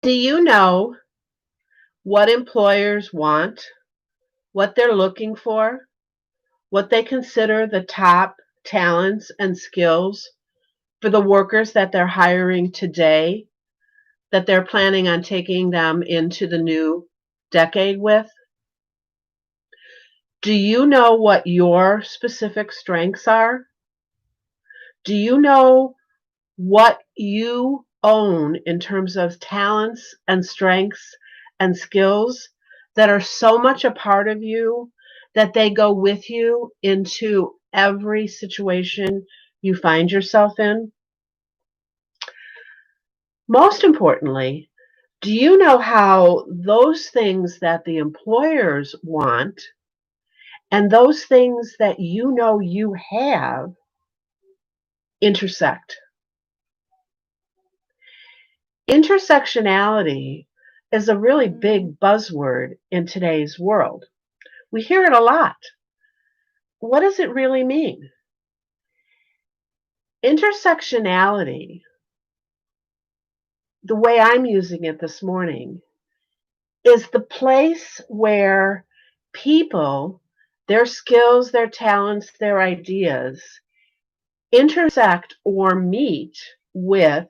Do you know what employers want, what they're looking for, what they consider the top talents and skills for the workers that they're hiring today, that they're planning on taking them into the new decade with? Do you know what your specific strengths are? Do you know what you own in terms of talents and strengths and skills that are so much a part of you that they go with you into every situation you find yourself in? Most importantly, do you know how those things that the employers want and those things that you know you have intersect? Intersectionality is a really big buzzword in today's world. We hear it a lot. What does it really mean? Intersectionality, the way I'm using it this morning, is the place where people, their skills, their talents, their ideas intersect or meet with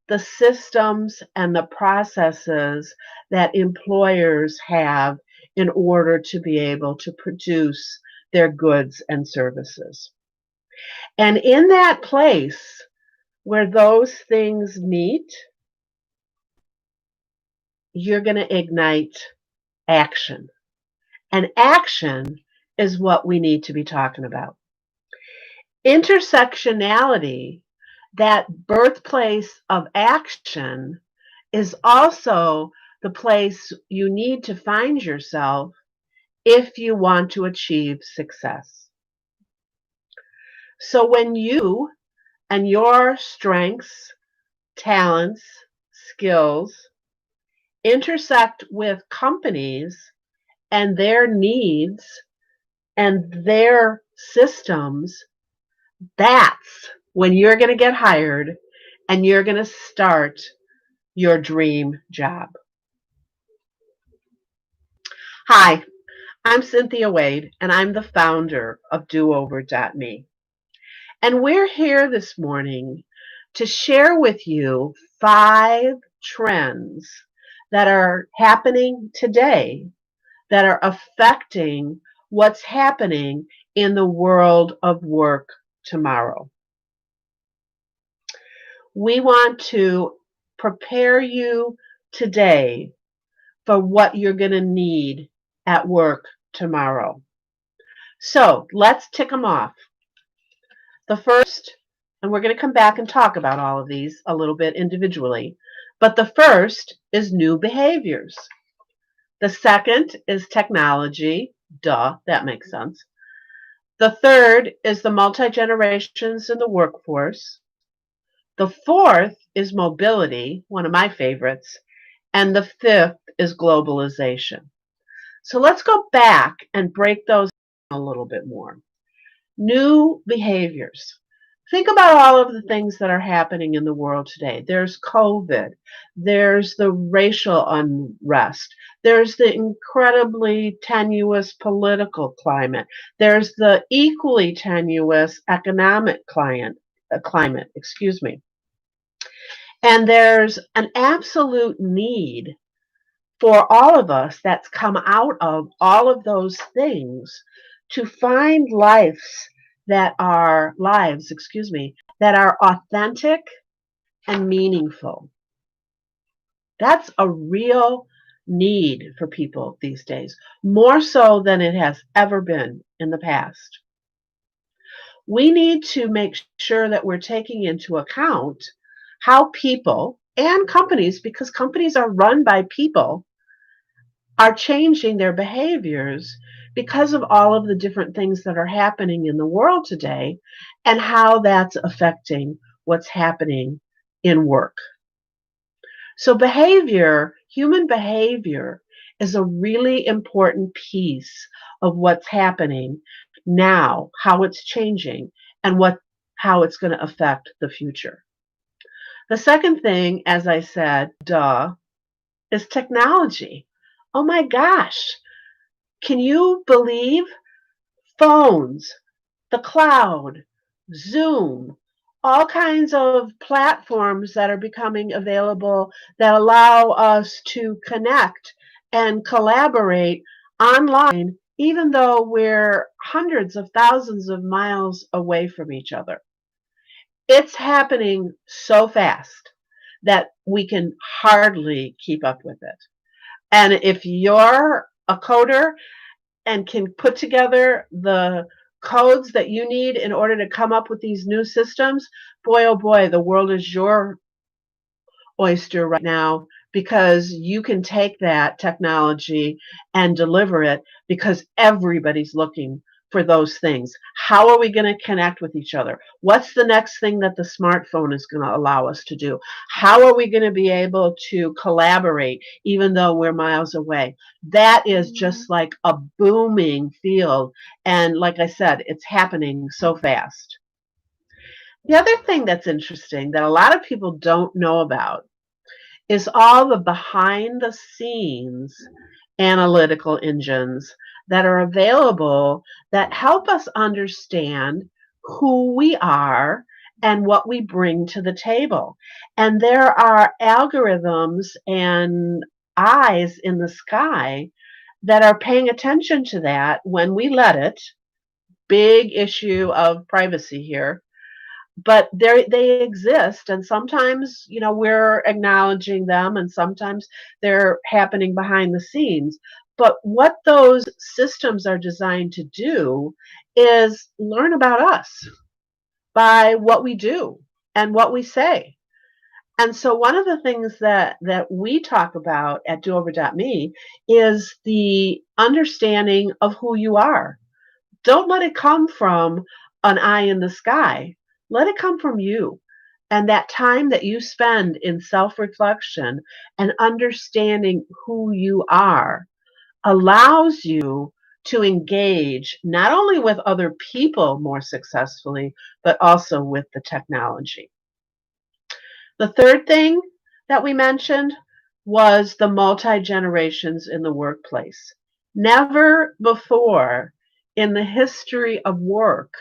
the systems and the processes that employers have in order to be able to produce their goods and services. And in that place where those things meet, you're going to ignite action. And action is what we need to be talking about. Intersectionality, that birthplace of action, is also the place you need to find yourself if you want to achieve success. So when you and your strengths, talents, skills intersect with companies and their needs and their systems, that's when you're going to get hired and you're going to start your dream job. Hi, I'm Cynthia Wade, and I'm the founder of do-over.me. And we're here this morning to share with you 5 trends that are happening today that are affecting what's happening in the world of work tomorrow. We want to prepare you today for what you're going to need at work tomorrow. So let's tick them off. The first, and we're going to come back and talk about all of these a little bit individually, but the first is new behaviors. The second is technology. Duh, that makes sense. The third is the multi-generations in the workforce. The fourth is mobility, one of my favorites. And the fifth is globalization. So let's go back and break those down a little bit more. New behaviors. Think about all of the things that are happening in the world today. There's COVID. There's the racial unrest. There's the incredibly tenuous political climate. There's the equally tenuous economic climate, excuse me. And there's an absolute need for all of us that's come out of all of those things to find lives, that are authentic and meaningful. That's a real need for people these days, more so than it has ever been in the past. We need to make sure that we're taking into account how people and companies, because companies are run by people, are changing their behaviors because of all of the different things that are happening in the world today and how that's affecting what's happening in work. So human behavior, is a really important piece of what's happening now, how it's changing, and how it's going to affect the future. The second thing, as I said, duh, is technology. Oh my gosh. Can you believe phones, the cloud, Zoom, all kinds of platforms that are becoming available that allow us to connect and collaborate online, even though we're hundreds of thousands of miles away from each other? It's happening so fast that we can hardly keep up with it. And if you're a coder and can put together the codes that you need in order to come up with these new systems, boy, oh boy, the world is your oyster right now because you can take that technology and deliver it because everybody's looking for those things. How are we going to connect with each other? What's the next thing that the smartphone is going to allow us to do? How are we going to be able to collaborate even though we're miles away? That is just like a booming field. And like I said, it's happening so fast. The other thing that's interesting that a lot of people don't know about is all the behind the scenes analytical engines that are available that help us understand who we are and what we bring to the table. And there are algorithms and eyes in the sky that are paying attention to that when we let it. Big issue of privacy here, but they exist, and sometimes we're acknowledging them and sometimes they're happening behind the scenes. But what those systems are designed to do is learn about us by what we do and what we say. And so one of the things that we talk about at do-over.me is the understanding of who you are. Don't let it come from an eye in the sky. Let it come from you. And that time that you spend in self reflection and understanding who you are allows you to engage not only with other people more successfully, but also with the technology. The third thing that we mentioned was the multi generations in the workplace. Never before in the history of work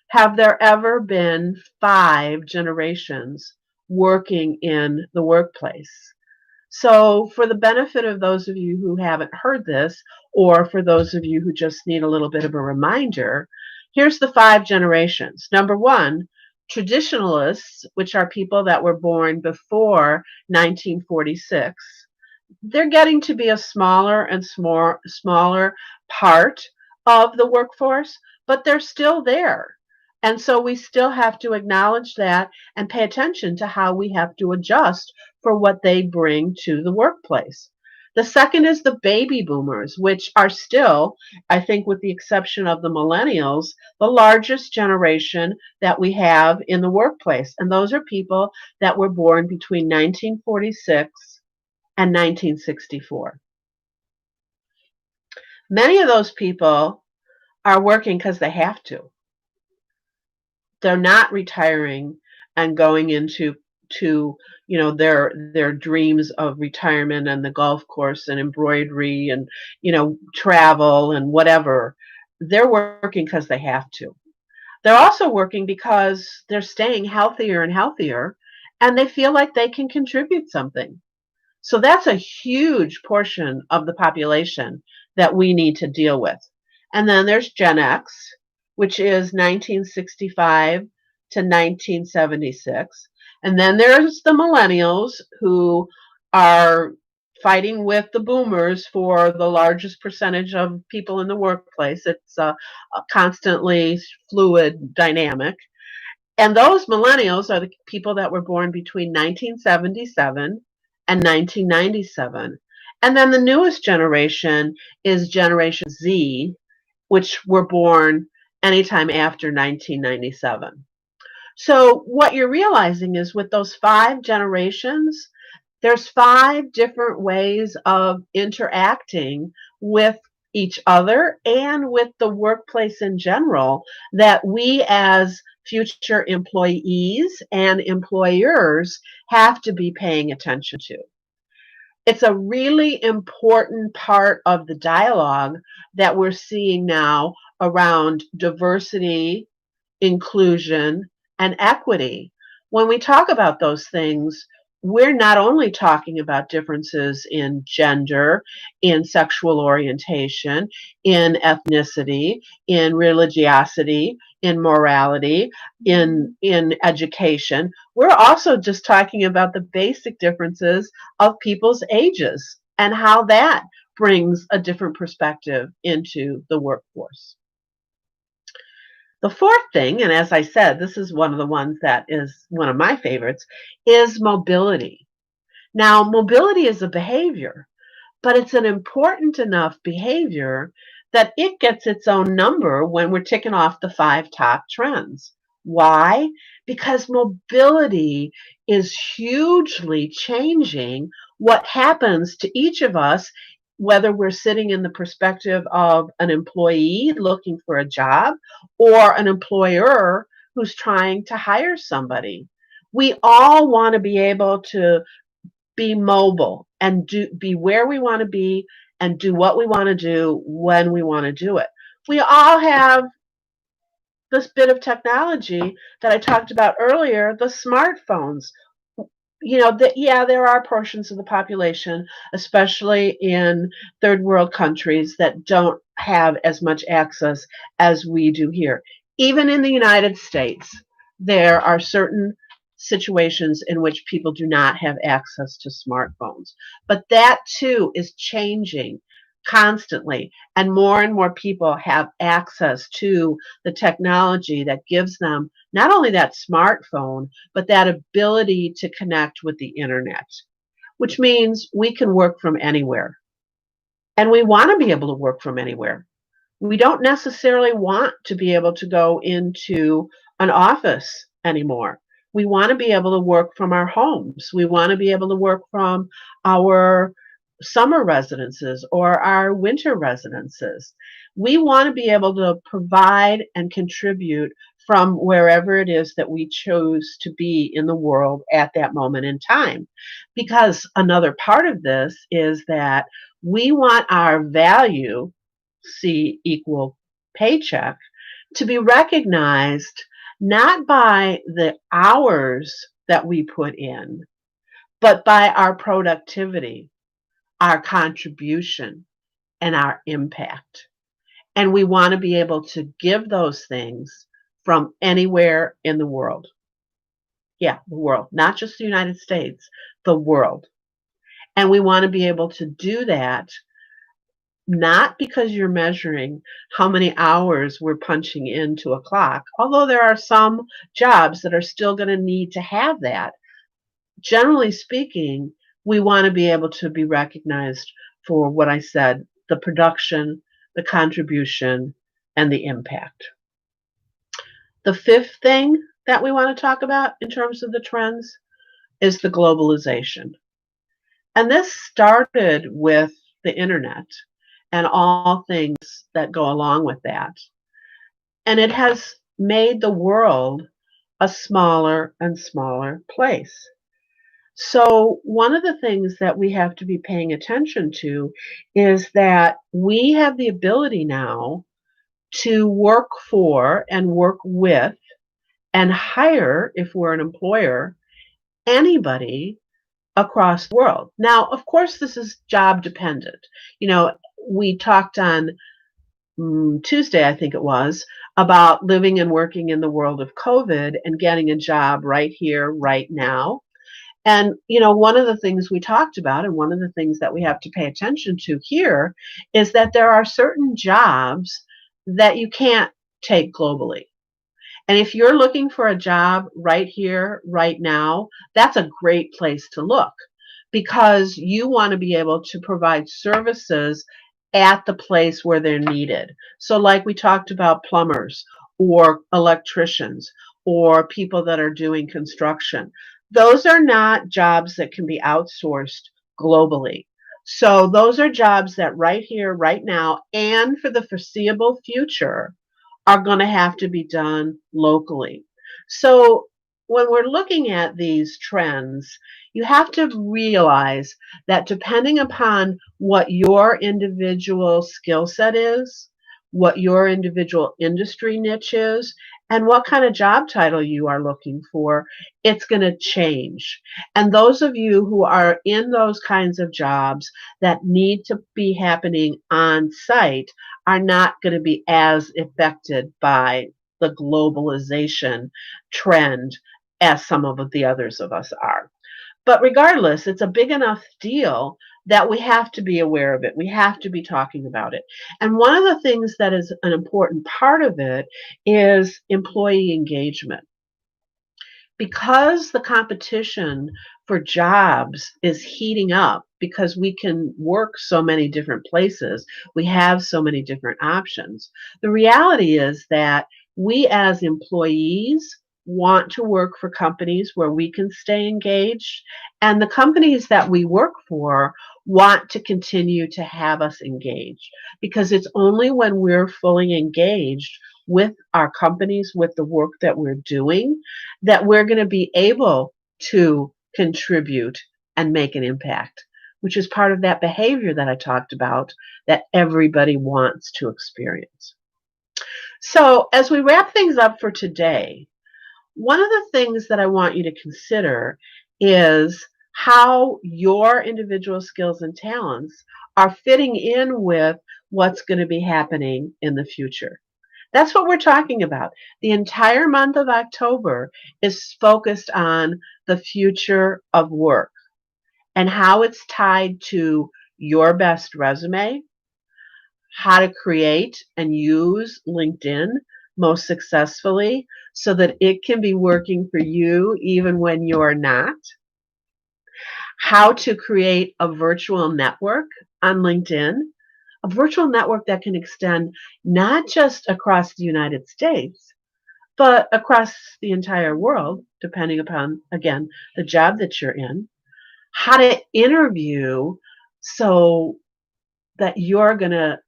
have there ever been 5 generations working in the workplace. So, for the benefit of those of you who haven't heard this, or for those of you who just need a little bit of a reminder, here's the 5 generations. Number one, traditionalists, which are people that were born before 1946, they're getting to be a smaller and smaller part of the workforce, but they're still there. And so we still have to acknowledge that and pay attention to how we have to adjust for what they bring to the workplace. The second is the baby boomers, which are still, I think, with the exception of the millennials, the largest generation that we have in the workplace. And those are people that were born between 1946 and 1964. Many of those people are working because they have to. They're not retiring and going into their dreams of retirement and the golf course and embroidery and travel and whatever. They're working because they have to. They're also working because they're staying healthier and healthier and they feel like they can contribute something. So that's a huge portion of the population that we need to deal with. And then there's Gen X, which is 1965 to 1976. And then there's the millennials who are fighting with the boomers for the largest percentage of people in the workplace. It's a constantly fluid dynamic. And those millennials are the people that were born between 1977 and 1997. And then the newest generation is Generation Z, which were born anytime after 1997. So what you're realizing is with those 5 generations, there's 5 different ways of interacting with each other and with the workplace in general that we as future employees and employers have to be paying attention to. It's a really important part of the dialogue that we're seeing now around diversity, inclusion, and equity. When we talk about those things, we're not only talking about differences in gender, in sexual orientation, in ethnicity, in religiosity, in morality, in education. We're also just talking about the basic differences of people's ages and how that brings a different perspective into the workforce. The fourth thing, and as I said, this is one of the ones that is one of my favorites, is mobility. Now, mobility is a behavior, but it's an important enough behavior that it gets its own number when we're ticking off the 5 top trends. Why? Because mobility is hugely changing what happens to each of us, whether we're sitting in the perspective of an employee looking for a job or an employer who's trying to hire somebody. We all want to be able to be mobile and be where we want to be and do what we want to do when we want to do it. We all have this bit of technology that I talked about earlier, the smartphones. Yeah, there are portions of the population, especially in third world countries, that don't have as much access as we do here. Even in the United States, there are certain situations in which people do not have access to smartphones. But that too is changing constantly, and more people have access to the technology that gives them not only that smartphone, but that ability to connect with the internet, which means we can work from anywhere. And we want to be able to work from anywhere. We don't necessarily want to be able to go into an office anymore. We want to be able to work from our homes. We want to be able to work from our summer residences or our winter residences. We want to be able to provide and contribute from wherever it is that we chose to be in the world at that moment in time. Because another part of this is that we want our value, C equal paycheck, to be recognized not by the hours that we put in, but by our productivity, our contribution, and our impact. And we want to be able to give those things from anywhere in the world. Yeah, the world, not just the United States, the world. And we want to be able to do that not because you're measuring how many hours we're punching into a clock, although there are some jobs that are still going to need to have that. Generally speaking, we want to be able to be recognized for what I said, the production, the contribution, and the impact. The fifth thing that we want to talk about in terms of the trends is the globalization. And this started with the internet and all things that go along with that. And it has made the world a smaller and smaller place. So, one of the things that we have to be paying attention to is that we have the ability now to work for and work with and hire, if we're an employer, anybody across the world. Now, of course, this is job dependent. You know, we talked on Tuesday, I think it was, about living and working in the world of COVID and getting a job right here, right now. And, one of the things we talked about, and one of the things that we have to pay attention to here, is that there are certain jobs that you can't take globally. And if you're looking for a job right here, right now, that's a great place to look because you want to be able to provide services at the place where they're needed. So, like we talked about plumbers or electricians or people that are doing construction, those are not jobs that can be outsourced globally. So, those are jobs that right here, right now, and for the foreseeable future are going to have to be done locally. So when we're looking at these trends, you have to realize that depending upon what your individual skill set is, what your individual industry niche is, and what kind of job title you are looking for, it's going to change. And those of you who are in those kinds of jobs that need to be happening on site are not going to be as affected by the globalization trend as some of the others of us are. But regardless, it's a big enough deal that we have to be aware of it. We have to be talking about it. And one of the things that is an important part of it is employee engagement. Because the competition for jobs is heating up because we can work so many different places, we have so many different options. The reality is that we as employees want to work for companies where we can stay engaged, and the companies that we work for want to continue to have us engaged because it's only when we're fully engaged with our companies, with the work that we're doing, that we're going to be able to contribute and make an impact, which is part of that behavior that I talked about that everybody wants to experience. So, as we wrap things up for today, one of the things that I want you to consider is how your individual skills and talents are fitting in with what's going to be happening in the future. That's what we're talking about. The entire month of October is focused on the future of work and how it's tied to your best resume, how to create and use LinkedIn most successfully so that it can be working for you even when you're not, how to create a virtual network on LinkedIn, a virtual network that can extend not just across the United States, but across the entire world, depending upon, again, the job that you're in, how to interview so that you're going to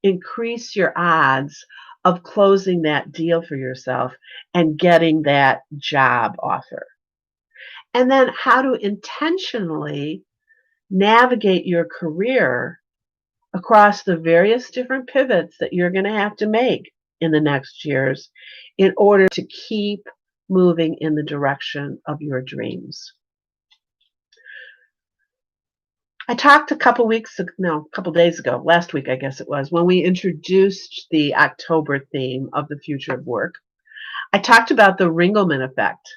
increase your odds of closing that deal for yourself and getting that job offer. And then how to intentionally navigate your career across the various different pivots that you're going to have to make in the next years in order to keep moving in the direction of your dreams. I talked a couple weeks ago, no, a couple days ago, last week, I guess it was, when we introduced the October theme of the future of work. I talked about the Ringelmann effect.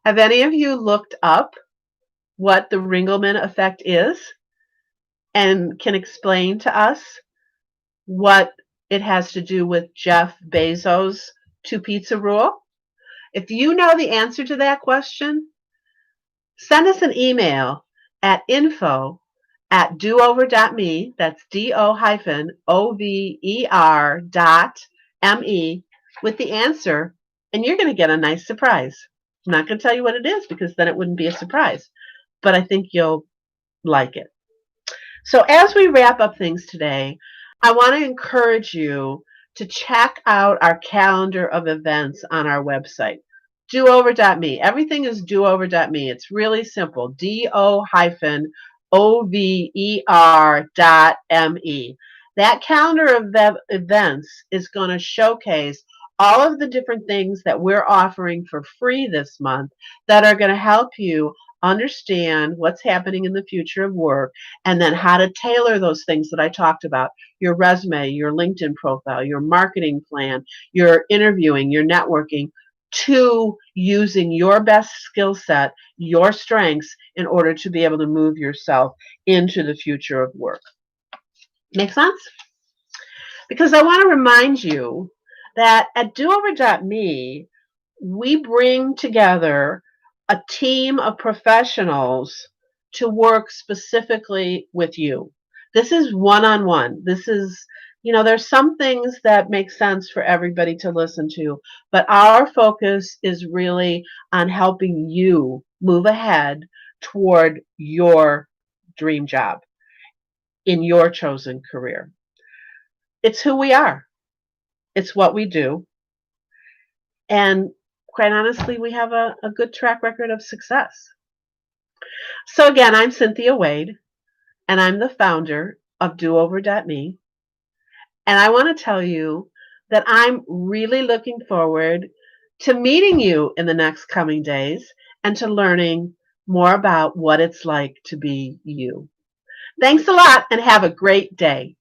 Have any of you looked up what the Ringelmann effect is and can explain to us what it has to do with Jeff Bezos' two pizza rule? If you know the answer to that question, send us an email at info@do-over.me, that's do-over.me, with the answer, and you're going to get a nice surprise. I'm not going to tell you what it is because then it wouldn't be a surprise, but I think you'll like it. So as we wrap up things today, I want to encourage you to check out our calendar of events on our website, do-over.me. Everything is do-over.me. It's really simple, do-over.me. That calendar of events is going to showcase all of the different things that we're offering for free this month that are going to help you understand what's happening in the future of work, and then how to tailor those things that I talked about, your resume, your LinkedIn profile, your marketing plan, your interviewing, your networking, to using your best skill set, your strengths, in order to be able to move yourself into the future of work. Make sense? Because I want to remind you that at do-over.me, we bring together a team of professionals to work specifically with you. This is one-on-one. This is, there's some things that make sense for everybody to listen to, but our focus is really on helping you move ahead toward your dream job in your chosen career. It's who we are. It's what we do. And quite honestly, we have a good track record of success. So again, I'm Cynthia Wade, and I'm the founder of do-over.me. And I want to tell you that I'm really looking forward to meeting you in the next coming days and to learning more about what it's like to be you. Thanks a lot and have a great day.